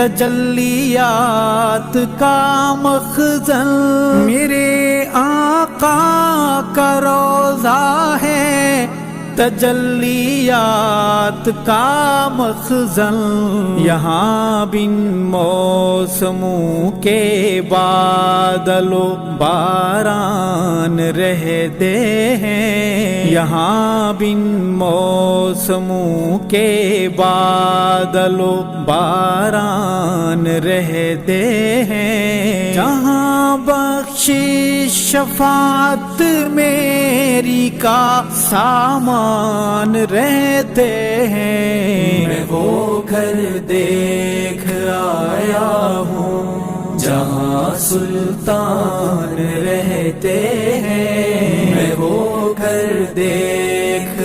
تجلیات کا مخزن، میرے آقا کا روضہ ہے تجلیات کا مخزن، یہاں بن موسموں کے بادل و باران رہتے ہیں، یہاں بن موسموں کے بادل و باران رہتے ہیں، جہاں بخشش شفاعت میری کا سامان رہتے ہیں، میں وہ گھر دیکھ آیا ہوں جہاں سلطان رہتے ہیں، میں وہ گھر دیکھ